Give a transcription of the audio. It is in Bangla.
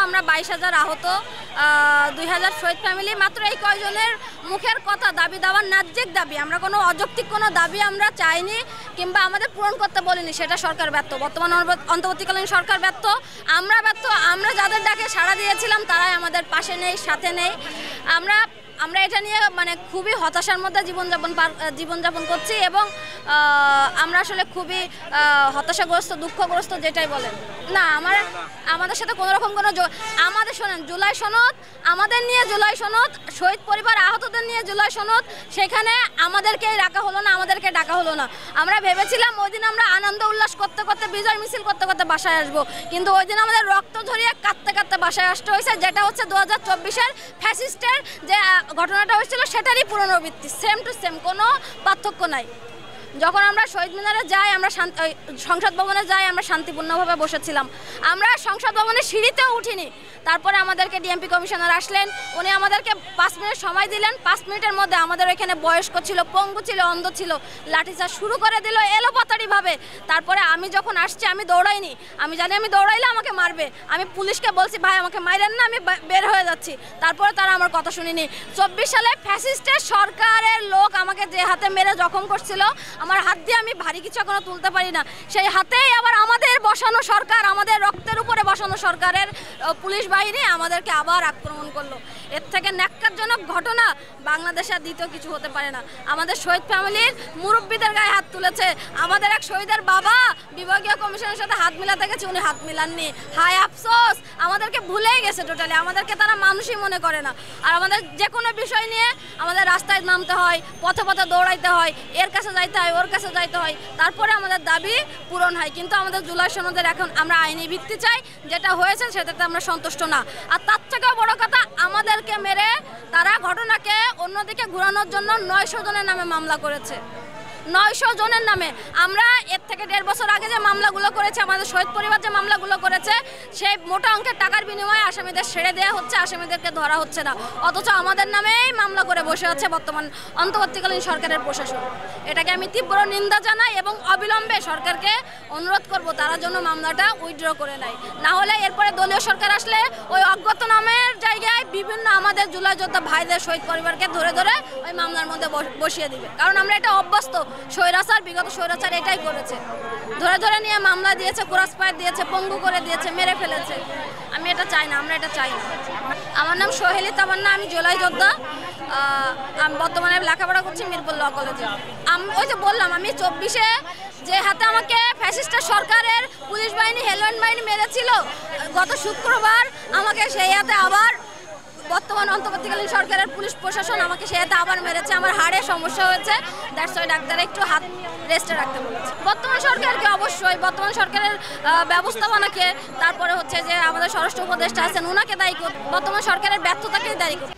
আমরা 22,000 আহত, 2,000 শহীদ ফ্যামিলি, মাত্র এই কয়জনের মুখের কথা, দাবি দাওয়ার ন্যায্যিক দাবি। আমরা কোনো অযৌক্তিক কোনো দাবি আমরা চাইনি কিংবা আমাদের পূরণ করতে বলিনি, সেটা সরকার ব্যর্থ। বর্তমান অন্তর্বর্তীকালীন সরকার ব্যর্থ, আমরা ব্যর্থ। আমরা যাদের ডাকে সাড়া দিয়েছিলাম তারাই আমাদের পাশে নেই, সাথে নেই। আমরা এটা নিয়ে মানে খুবই হতাশার মধ্যে জীবনযাপন করছি এবং আমরা আসলে খুবই হতাশাগ্রস্ত, দুঃখগ্রস্ত, যেটাই বলেন না। আমাদের সাথে কোনো রকম আমাদের শোনেন, জুলাই সনদ, আমাদের নিয়ে জুলাই সনদ, শহীদ পরিবার আহতদের নিয়ে জুলাই সনদ, সেখানে আমাদেরকেই রাখা হলো না, আমাদেরকে ডাকা হলো না। আমরা ভেবেছিলাম ওই দিন আমরা আনন্দ উল্লাস করতে করতে, বিজয় মিছিল করতে করতে বাসায় আসবো, কিন্তু ওই দিন আমাদের রক্ত ঝরিয়ে কাঁদতে কাঁদতে বাসায় আসতে হয়েছে, যেটা হচ্ছে 2024-এর ফ্যাসিস্টের যে ঘটনাটা হয়েছিল সেটারই পুনরাবৃত্তি, সেম টু সেম, কোনো পার্থক্য নাই। যখন আমরা শহীদ মিনারে যাই, আমরা সংসদ ভবনে যাই, আমরা শান্তিপূর্ণভাবে বসেছিলাম। আমরা সংসদ ভবনের সিঁড়িতেও উঠিনি। তারপরে আমাদেরকে ডিএমপি কমিশনার আসলেন, উনি আমাদেরকে 5 মিনিট সময় দিলেন। 5 মিনিটের মধ্যে আমাদের এখানে বয়স্ক ছিল, পঙ্গু ছিল, অন্ধ ছিল, লাঠিচার্জ শুরু করে দিল এলোপাতাড়িভাবে। তারপরে আমি যখন আসছি, আমি দৌড়াইনি, আমি জানি আমি দৌড়াইলে আমাকে মারবে। আমি পুলিশকে বলছি, ভাই আমাকে মাইরেন না, আমি বের হয়ে যাচ্ছি। তারপরে তারা আমার কথা শুনিনি। 24 সালে ফ্যাসিস্টের সরকারের লোক আমাকে যে হাতে মেরে জখম করছিল, আমার হাত দিয়ে আমি ভারী কিছু এখনো তুলতে পারি না, সেই হাতেই আবার আমাদের বসানো সরকার, আমাদের রক্তের উপরে বসানো সরকারের পুলিশ বাহিনী আমাদেরকে আবার আক্রমণ করলো। এর থেকে ন্যাক্কারজনক ঘটনা বাংলাদেশে আর দ্বিতীয় কিছু হতে পারে না। আমাদের শহীদ ফ্যামিলির মুরব্বীদের গায়ে হাত তুলেছে। আমাদের এক শহীদের বাবা বিভাগীয় কমিশনের সাথে হাত মিলাতে গেছে, উনি হাত মিলাননি। হায় আফসোস, আমাদেরকে ভুলেই গেছে টোটালি। আমাদেরকে তারা মানুষই মনে করে না। আর আমাদের যে কোনো বিষয় নিয়ে আমাদের রাস্তায় নামতে হয়, পথে পথে দৌড়াইতে হয়, এর কাছে যাইতে হয়, ওর কাছে যাইতে হয়, তারপরে আমাদের দাবি পূরণ হয়। কিন্তু আমাদের জুলাই সনদের এখন আমরা আইনি ভিত্তি চাই, যেটা হয়েছে সেটাতে আমরা সন্তুষ্ট না। আর তার থেকেও বড় কথা, আমাদেরকে মেরে তারা ঘটনাকে অন্যদিকে ঘোরানোর জন্য 900 জনের নামে মামলা করেছে। 900 জনের নামে। আমরা এর থেকে 1.5 বছর আগে যে মামলাগুলো করেছে, আমাদের শহীদ পরিবার যে মামলাগুলো করেছে, সেই মোটা অঙ্কের টাকার বিনিময়ে আসামিদের ছেড়ে দেওয়া হচ্ছে, আসামিদেরকে ধরা হচ্ছে না। অথচ আমাদের নামেই মামলা করে বসে আছে বর্তমান অন্তর্বর্তীকালীন সরকারের প্রশাসন। এটাকে আমি তীব্র নিন্দা জানাই এবং অবিলম্বে সরকারকে অনুরোধ করব তারা যেন মামলাটা উইথড্র করে নেয়। না হলে এরপরে দলীয় সরকার আসলে ওই অজ্ঞাত নামের জায়গায় বিভিন্ন আমাদের জুলাই যোদ্ধা ভাইদের শহীদ পরিবারকে ধরে ধরে ওই মামলার মধ্যে বসিয়ে দিবে। কারণ আমরা এটা অভ্যস্ত, স্বৈরাচার, বিগত স্বৈরাচার এটাই করেছে, ধরে ধরে নিয়ে মামলা দিয়েছে, কুরাসপাত দিয়েছে, পঙ্গু করে দিয়েছে, মেরে ফেলেছে। আমি এটা চাই না, আমরা এটা চাই না। আমার নাম সোহেলি তামান্না, আমি জুলাই যোদ্ধা। আমি বর্তমানে লেখাপড়া করছি মিরপুর ল কলেজে। ওই যে বললাম, আমি 24-এ যে হাতে আমাকে ফ্যাসিস্টের সরকারের পুলিশ বাহিনী, হেলমেট বাহিনী মেরেছিল, গত শুক্রবার আমাকে সেই হাতে আবার বর্তমান অন্তর্বর্তীকালীন সরকারের পুলিশ প্রশাসন আমাকে সে হাতে আবার মেরেছে। আমার হাড়ে সমস্যা হয়েছে, দ্যাটস ওয়াই ডাক্তার একটু হাত রেস্টে রাখতে বলেছে। বর্তমান সরকারকে অবশ্যই, বর্তমান সরকারের ব্যবস্থাপনাকে, তারপরে হচ্ছে যে আমাদের স্বরাষ্ট্র উপদেষ্টা আছেন ওনাকে দায়ী করতে, বর্তমান সরকারের ব্যর্থতাকেই দায়ী করতে।